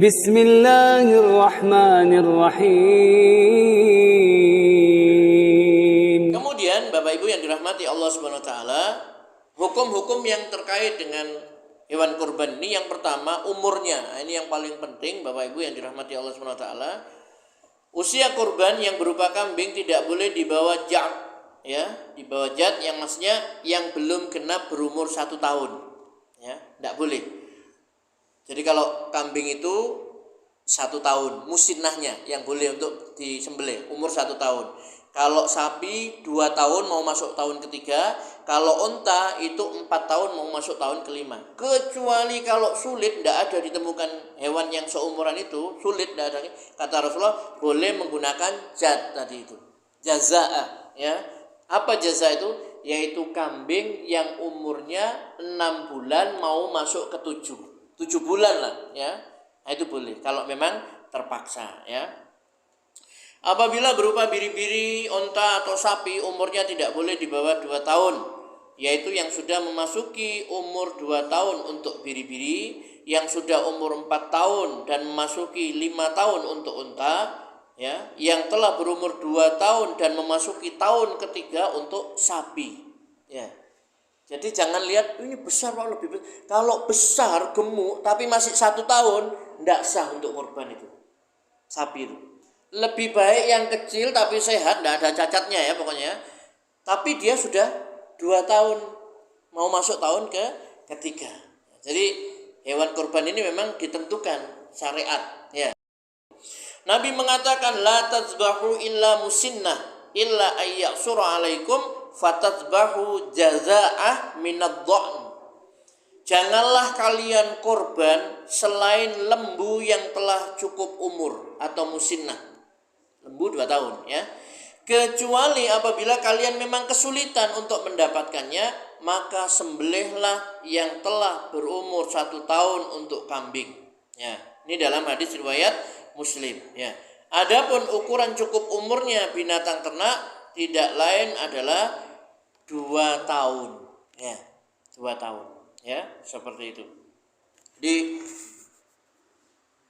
Bismillahirrahmanirrahim. Kemudian Bapak Ibu yang dirahmati Allah Subhanahu wa taala, hukum-hukum yang terkait dengan hewan kurban ini, yang pertama umurnya. Nah, ini yang paling penting Bapak Ibu yang dirahmati Allah Subhanahu wa taala. Usia kurban yang berupa kambing tidak boleh di bawah jad, ya, di bawah jad yang maksudnya yang belum genap berumur 1 tahun, ya, tidak boleh. Jadi kalau kambing itu 1 tahun, musinnahnya yang boleh untuk disembelih umur 1 tahun. Kalau sapi 2 tahun mau masuk tahun ketiga, kalau unta itu 4 tahun mau masuk tahun kelima. Kecuali kalau sulit, tidak ada ditemukan hewan yang seumuran itu, sulit tidak ada. Kata Rasulullah boleh menggunakan jad tadi itu, jazaa, ya. Apa jaza itu? Yaitu kambing yang umurnya 6 bulan mau masuk ke 7 bulan lah, ya. Nah, itu boleh kalau memang terpaksa, ya. Apabila berupa biri-biri, unta atau sapi, umurnya tidak boleh di bawah 2 tahun, yaitu yang sudah memasuki umur 2 tahun untuk biri-biri, yang sudah umur 4 tahun dan memasuki 5 tahun untuk unta, ya, yang telah berumur 2 tahun dan memasuki tahun ketiga untuk sapi, ya. Jadi jangan lihat ini besar Pak, lebih besar. Kalau besar gemuk tapi masih 1 tahun, tidak sah untuk kurban itu. Sapi itu. Lebih baik yang kecil tapi sehat, tidak ada cacatnya ya pokoknya. Tapi dia sudah 2 tahun mau masuk tahun ketiga. Jadi hewan kurban ini memang ditentukan syariat, ya. Nabi mengatakan la tazbahu illa musinnah illa ayyasura alaikum fatazbahu jazaa'ah minad dha'n. Janganlah kalian korban selain lembu yang telah cukup umur atau musinnah. Lembu 2 tahun, ya. Kecuali apabila kalian memang kesulitan untuk mendapatkannya, maka sembelihlah yang telah berumur 1 tahun untuk kambing. Ya, ini dalam hadis riwayat Muslim, ya. Adapun ukuran cukup umurnya binatang ternak tidak lain adalah 2 tahun, ya. 2 tahun, ya, seperti itu.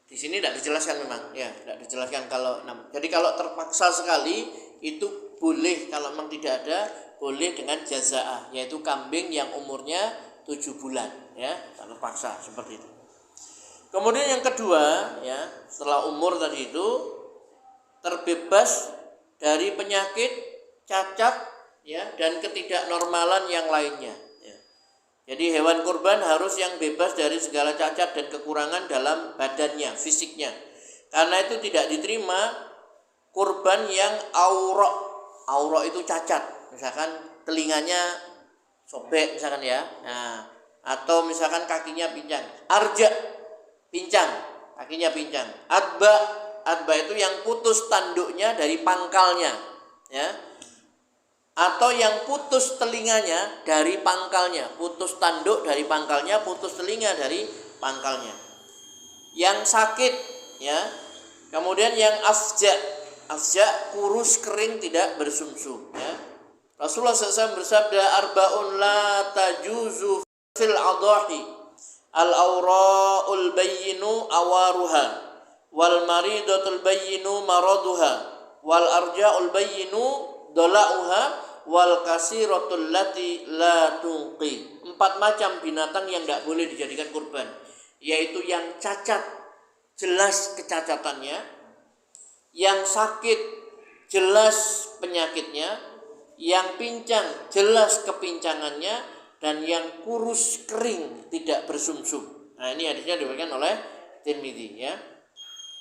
Di sini tidak dijelaskan memang, ya, tidak dijelaskan kalau. Jadi kalau terpaksa sekali itu boleh, kalau memang tidak ada boleh dengan jazaah, yaitu kambing yang umurnya 7 bulan, ya, kalau terpaksa seperti itu. Kemudian yang kedua, ya, setelah umur tadi itu terbebas dari penyakit, cacat, ya, dan ketidaknormalan yang lainnya. Jadi hewan kurban harus yang bebas dari segala cacat dan kekurangan dalam badannya, fisiknya. Karena itu tidak diterima kurban yang aurok. Aurok itu cacat. Misalkan telinganya sobek misalkan, ya. Nah, atau misalkan kakinya pincang. Arja, pincang, kakinya pincang. Adba itu yang putus tanduknya dari pangkalnya, ya. Atau yang putus telinganya dari pangkalnya, putus tanduk dari pangkalnya, putus telinga dari pangkalnya. Yang sakit, ya. Kemudian yang afja kurus kering tidak bersumsum, ya. Rasulullah SAW bersabda, arba'un la tajuzu fil adahi al-awra'ul bayyinu awaruha wal maridatul bayyinu maraduha wal arja'ul bayyinu dola'uha wal kasiratul lati la tunqi. 4 macam binatang yang tidak boleh dijadikan kurban, yaitu yang cacat jelas kecacatannya, yang sakit jelas penyakitnya, yang pincang jelas kepincangannya, dan yang kurus kering tidak bersumsum. Nah, ini hadisnya diberikan oleh Tirmidzi, ya.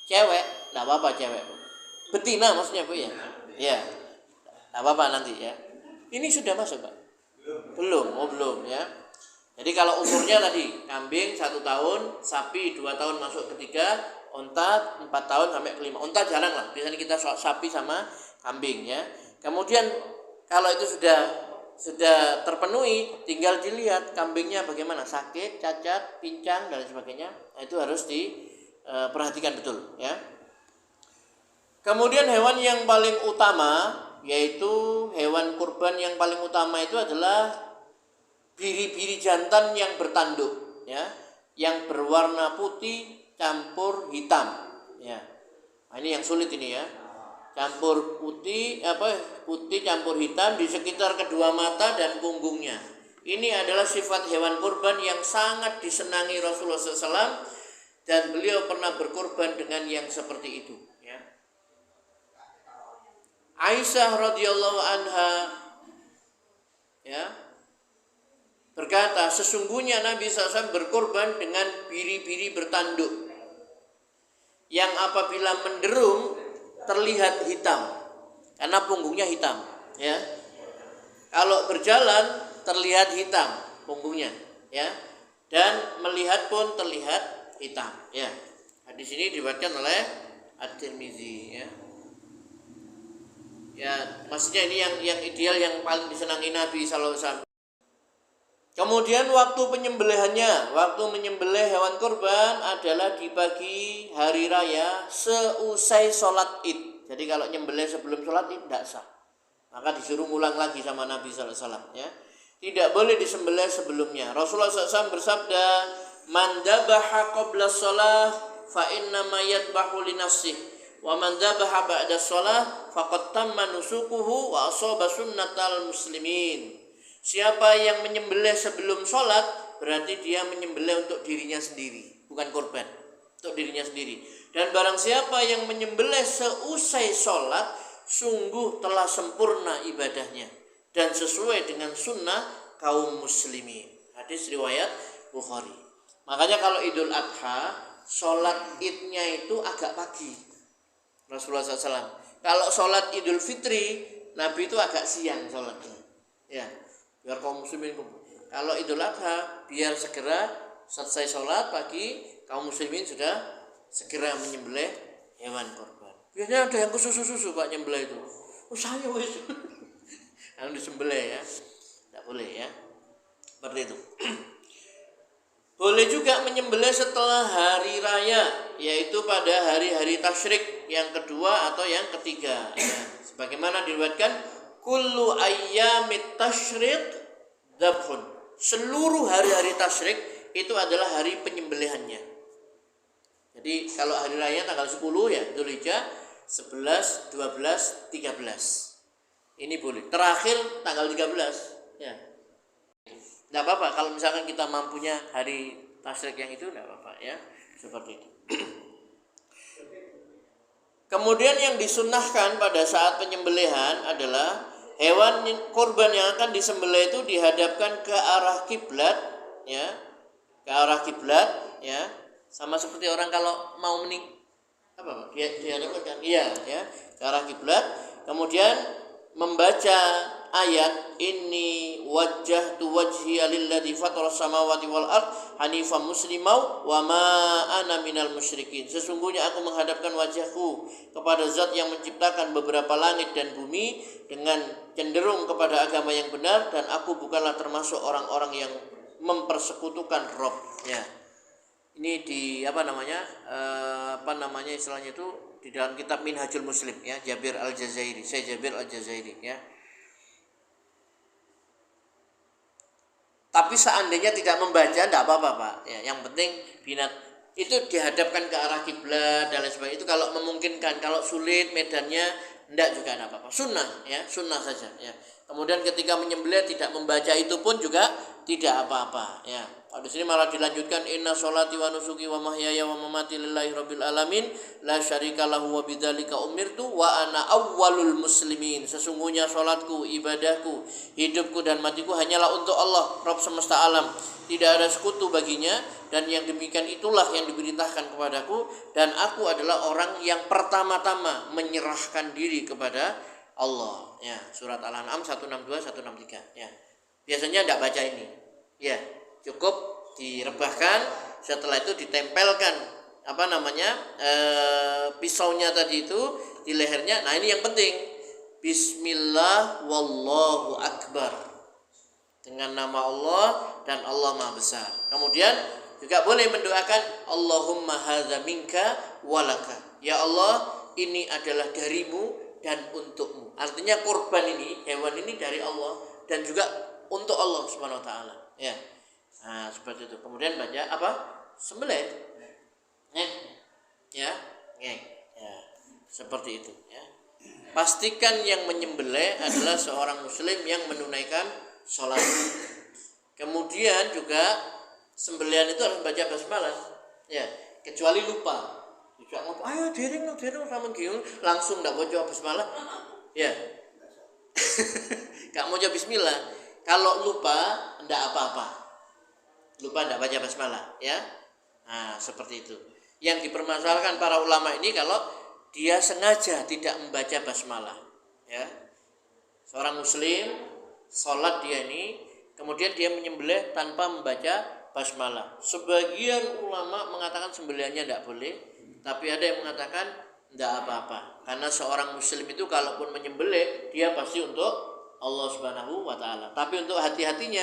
Cewek tidak apa-apa, cewek betina maksudnya Bu, ya. Ya, tidak apa-apa nanti, ya. Ini sudah masuk Pak? Belum, belum, ya. Jadi kalau umurnya tadi kambing 1 tahun, sapi 2 tahun masuk ketiga, unta 4 tahun sampai kelima. Unta jarang lah, biasanya kita sapi sama kambing, ya. Kemudian kalau itu sudah terpenuhi, tinggal dilihat kambingnya bagaimana, sakit, cacat, pincang dan sebagainya. Nah, itu harus diperhatikan betul, ya. Kemudian hewan yang paling utama, yaitu hewan kurban yang paling utama itu adalah biri-biri jantan yang bertanduk, ya, yang berwarna putih, campur hitam. Ya. Nah, ini yang sulit ini ya. Campur putih campur hitam di sekitar kedua mata dan punggungnya. Ini adalah sifat hewan kurban yang sangat disenangi Rasulullah SAW, dan beliau pernah berkurban dengan yang seperti itu. Ya. Aisyah radhiyallahu anha ya berkata, sesungguhnya Nabi SAW berkurban dengan biri-biri bertanduk yang apabila menderum terlihat hitam karena punggungnya hitam. Ya. Kalau berjalan terlihat hitam punggungnya, ya, dan melihat pun terlihat hitam. Ya. Hadis ini diriwayatkan oleh At-Tirmizi. Ya. Ya, maksudnya ini yang ideal, yang paling disenangi Nabi sallallahu alaihi wasallam. Kemudian waktu penyembelihannya, waktu menyembelih hewan kurban adalah di pagi hari raya seusai sholat Id. Jadi kalau nyembelih sebelum sholat Id tidak sah. Maka disuruh ulang lagi sama Nabi sallallahu alaihi wasallam. Ya. Tidak boleh disembelih sebelumnya. Rasulullah SAW bersabda, "Man dzabaha qabla shalah fa inna ma yadbahu li nafsihi. Wa man dzabaha ba'da shalah faqad tamma nusukuhu wa asaba sunnatal muslimin." Siapa yang menyembelih sebelum sholat berarti dia menyembelih untuk dirinya sendiri, bukan kurban, untuk dirinya sendiri. Dan barang siapa yang menyembelih seusai sholat, sungguh telah sempurna ibadahnya dan sesuai dengan sunnah kaum muslimin. Hadis riwayat Bukhari. Makanya kalau Idul Adha, sholat idnya itu agak pagi Rasulullah SAW. Kalau sholat Idul Fitri, Nabi itu agak siang sholatnya. Ya, biar kaum muslimin kumpul. Kalau Idul Adha, biar segera selesai sholat pagi, kaum muslimin sudah segera menyembelih hewan kurban. Biasanya ada yang kesusu-susu Pak nyembelih itu. Oh saya wis. Yang disembelih ya. Tidak boleh ya. Seperti itu. Boleh juga menyembelih setelah hari raya, yaitu pada hari-hari tasyrik yang kedua atau yang ketiga. Ya. Sebagaimana diriwayatkan, kullu ayyamit tasyrik dzabhun. Seluruh hari-hari tasyrik itu adalah hari penyembelihannya. Jadi kalau hari raya tanggal 10 ya, Dzulhijjah 11, 12, 13. Ini boleh. Terakhir tanggal 13, ya. Enggak apa-apa kalau misalkan kita mampunya hari tasyrik yang itu, enggak apa-apa ya. Seperti itu. Kemudian yang disunnahkan pada saat penyembelihan adalah hewan kurban yang akan disembelih itu dihadapkan ke arah kiblat, ya. Ke arah kiblat, ya. Sama seperti orang kalau mau apa Pak? Iya, ya, ke arah kiblat. Kemudian membaca ayat inni wajjahtu wajhiya lilladzi fataras samawati wal ard hanifan muslimau wa ma ana minal musyrikin. Sesungguhnya aku menghadapkan wajahku kepada zat yang menciptakan beberapa langit dan bumi dengan cenderung kepada agama yang benar, dan aku bukanlah termasuk orang-orang yang mempersekutukan Rabb. Ya. Ini di istilahnya itu di dalam kitab Minhajul Muslim ya, Jabir Al-Jazairi, saya Jabir Al-Jazairi ya. Tapi seandainya tidak membaca tidak apa-apa Pak. Ya, yang penting binat itu dihadapkan ke arah kiblat dan lain sebagainya. Itu kalau memungkinkan, kalau sulit medannya tidak juga tidak apa-apa. Sunnah ya, sunnah saja ya. Kemudian ketika menyembelih tidak membaca itu pun juga tidak apa-apa ya. Di sini malah dilanjutkan inna sholati wa nusuki wa mahyaya wa mamati lillahi rabbil alamin la syarika lahu wa bidzalika umirtu wa ana awwalul muslimin. Sesungguhnya salatku, ibadahku, hidupku dan matiku hanyalah untuk Allah, Rabb semesta alam. Tidak ada sekutu baginya, dan yang demikian itulah yang diperintahkan kepadaku, dan aku adalah orang yang pertama-tama menyerahkan diri kepada Allah. Ya, surat Al-An'am 162 163 ya. Biasanya tidak baca ini. Ya, cukup direbahkan, setelah itu ditempelkan pisaunya tadi itu di lehernya. Nah, ini yang penting. Bismillah wallahu akbar. Dengan nama Allah dan Allah Maha Besar. Kemudian juga boleh mendoakan Allahumma hadza minka walaka. Ya Allah, ini adalah darimu dan untukmu. Artinya kurban ini, hewan ini dari Allah dan juga untuk Allah Subhanahu wa taala. Ya. Nah, seperti itu. Kemudian baca apa? Sembelih. ngek ya, ngek ya, seperti itu ya. Pastikan yang menyembelih adalah seorang muslim yang menunaikan sholat. Kemudian juga sembelihan itu harus baca basmalah ya, kecuali lupa. Juga ngomong, ayo dering sama giung, langsung ndak baca basmalah ya. Gak mau jawab bismillah. Kalau lupa ndak apa-apa. Lupa ndak baca basmalah ya. Nah, seperti itu. Yang dipermasalahkan para ulama ini kalau dia sengaja tidak membaca basmalah ya. Seorang muslim sholat dia ini, kemudian dia menyembelih tanpa membaca basmalah. Sebagian ulama mengatakan sembelihannya tidak boleh, tapi ada yang mengatakan tidak apa-apa. Karena seorang muslim itu kalaupun menyembelih, dia pasti untuk Allah Subhanahu wa taala. Tapi untuk hati-hatinya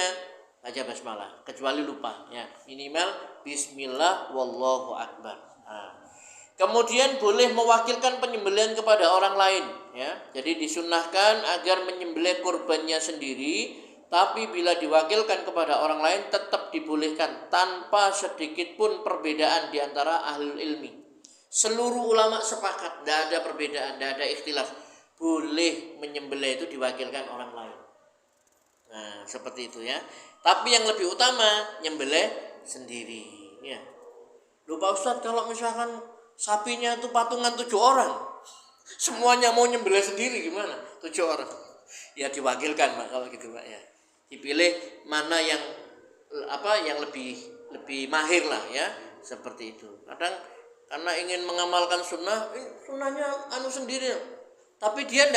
baca basmalah, kecuali lupa ya. Minimal bismillah wallahu akbar. Nah. Kemudian boleh mewakilkan penyembelihan kepada orang lain ya. Jadi disunahkan agar menyembelih kurbannya sendiri, tapi bila diwakilkan kepada orang lain tetap dibolehkan tanpa sedikit pun perbedaan di antara ahlul ilmi. Seluruh ulama sepakat, tidak ada perbedaan, tidak ada ikhtilaf. Boleh menyembelih itu diwakilkan orang lain. Nah, seperti itu ya. Tapi yang lebih utama nyembelih sendiri ya. Lupa Ustaz, kalau misalkan sapinya itu patungan 7 orang, semuanya mau nyembelih sendiri gimana? 7 orang ya diwakilkan Pak kalau gitu Pak ya. Dipilih mana yang lebih mahir lah ya, seperti itu. Kadang karena ingin mengamalkan sunnahnya sendiri, tapi dia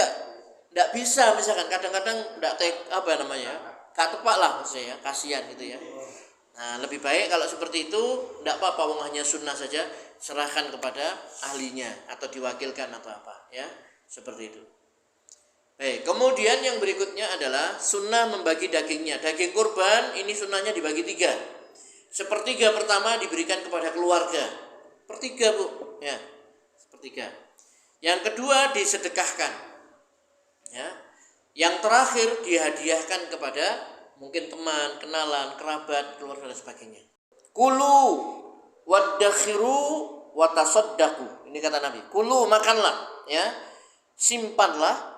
ndak bisa, misalkan kadang-kadang ndak gak tepat lah maksudnya ya, kasihan gitu ya. Nah, lebih baik kalau seperti itu ndak apa-apa, wong hanya sunnah saja, serahkan kepada ahlinya atau diwakilkan atau apa ya, seperti itu. Baik, kemudian yang berikutnya adalah sunnah membagi dagingnya. Daging kurban ini sunnahnya dibagi 3. Sepertiga pertama diberikan kepada keluarga. Sepertiga Bu, ya. Sepertiga. Yang kedua disedekahkan. Ya. Yang terakhir dihadiahkan kepada mungkin teman, kenalan, kerabat, keluarga dan sebagainya. Kulu waddakhiru watasaddaqu. Ini kata Nabi. Kulu, makanlah, ya. Simpanlah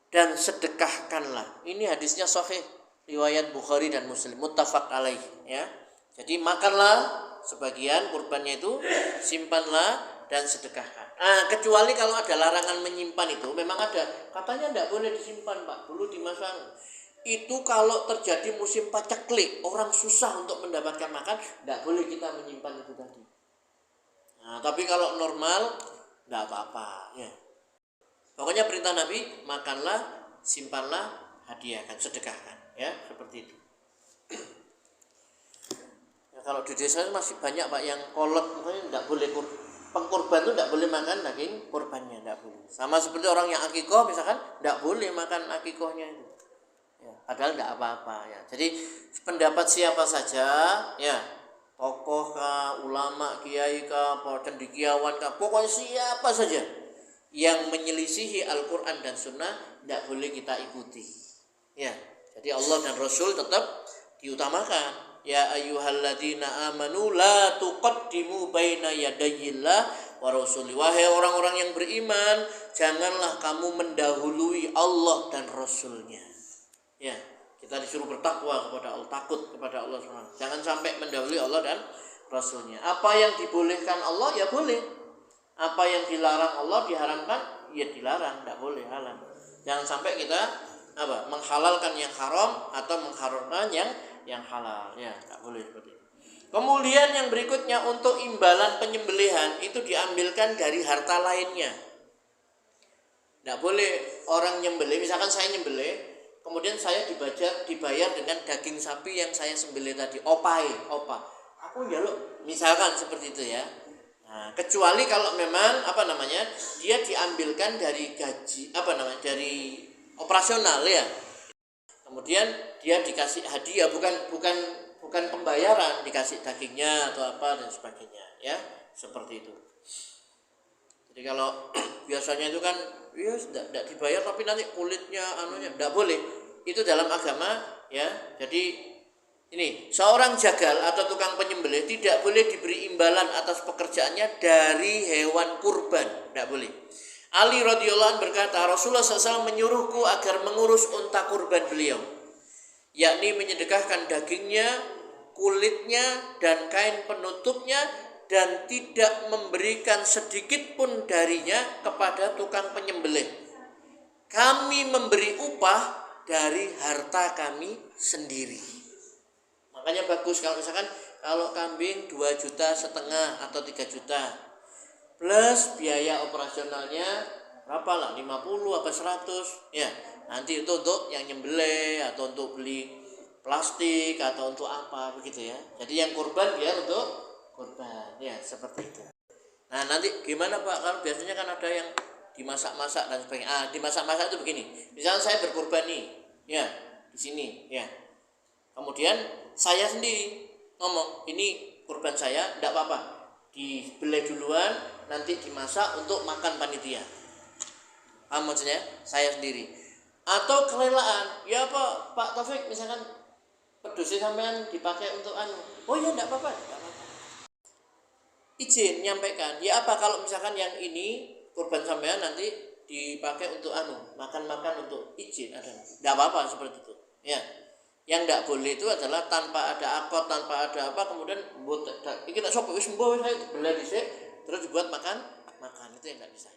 dan sedekahkanlah. Ini hadisnya sahih, riwayat Bukhari dan Muslim, muttafaq alaih, ya. Jadi makanlah sebagian kurbannya itu, simpanlah dan sedekahkan. Kecuali kalau ada larangan menyimpan, itu memang ada. Katanya tidak boleh disimpan Pak, dulu di masa itu kalau terjadi musim paceklik, orang susah untuk mendapatkan makan, tidak boleh kita menyimpan itu tadi. Nah, tapi kalau normal tidak apa-apa ya. Pokoknya perintah Nabi, makanlah, simpanlah, hadiahkan, sedekahkan ya, seperti itu. Ya, kalau di desa masih banyak Pak yang kolot, makanya tidak boleh pengkurban itu tidak boleh makan daging kurbannya, tidak boleh. Sama seperti orang yang akikoh misalkan, tidak boleh makan akikohnya itu. Ya, padahal tidak apa-apa ya. Jadi pendapat siapa saja ya, tokoh kah, ulama, kiai kah, cendekiawan kah, pokoknya siapa saja yang menyelisihi Al-Quran dan Sunnah tidak boleh kita ikuti ya. Jadi Allah dan Rasul tetap diutamakan. Ya ayyuhalladzina amanu la tuqaddimu baina yadayillah wa rasuli. Wahai orang-orang yang beriman, janganlah kamu mendahului Allah dan Rasulnya. Ya, kita disuruh bertakwa kepada Allah, takut kepada Allah SWT. Jangan sampai mendahului Allah dan Rasulnya. Apa yang dibolehkan Allah ya boleh, apa yang dilarang Allah, diharamkan ya dilarang, tidak boleh, halal. Jangan sampai kita menghalalkan yang haram atau mengharamkan yang halal ya, tidak boleh seperti itu. Kemudian yang berikutnya, untuk imbalan penyembelihan itu diambilkan dari harta lainnya. Tidak boleh orang nyembelih, misalkan saya nyembelih, kemudian saya dibayar dengan daging sapi yang saya sembelih tadi, opa. Aku njaluk, misalkan seperti itu ya. Nah, kecuali kalau memang dia diambilkan dari gaji dari operasional ya. Kemudian dia dikasih hadiah, bukan pembayaran, dikasih dagingnya atau apa dan sebagainya ya, seperti itu. Jadi kalau biasanya itu kan ya tidak dibayar tapi nanti kulitnya tidak boleh. Itu dalam agama ya. Jadi Ini, seorang jagal atau tukang penyembelih tidak boleh diberi imbalan atas pekerjaannya dari hewan kurban, tidak boleh. Ali radhiyallahu anhu berkata, Rasulullah SAW menyuruhku agar mengurus unta kurban beliau, yakni menyedekahkan dagingnya, kulitnya, dan kain penutupnya, dan tidak memberikan sedikit pun darinya kepada tukang penyembelih. Kami memberi upah dari harta kami sendiri. Makanya bagus kalau misalkan kalau kambing 2,5 juta atau 3 juta plus biaya operasionalnya berapa lah, 50 apa 100 ya, nanti itu untuk yang nyembelih atau untuk beli plastik atau untuk apa begitu ya. Jadi yang kurban biar untuk kurban ya, seperti itu. Nah nanti gimana Pak, kalau biasanya kan ada yang dimasak-masak dan sebagainya. Dimasak-masak itu begini, misalnya saya berkurban nih ya di sini ya, kemudian saya sendiri ngomong, ini kurban saya, tidak apa-apa, dibeli duluan, nanti dimasak untuk makan panitia. Paham maksudnya? Saya sendiri. Atau kerelaan, ya apa Pak Taufik, misalkan pedusnya sampean dipakai untuk oh ya tidak apa-apa, izin nyampaikan. Ya apa kalau misalkan yang ini kurban sampean nanti dipakai untuk makan-makan untuk izin, ada tidak apa-apa seperti itu ya. Yang tidak boleh itu adalah tanpa ada akad, tanpa ada apa, kemudian buat iki tak sop wis mbok saya bela dhisik terus dibuat makan itu yang tidak bisa.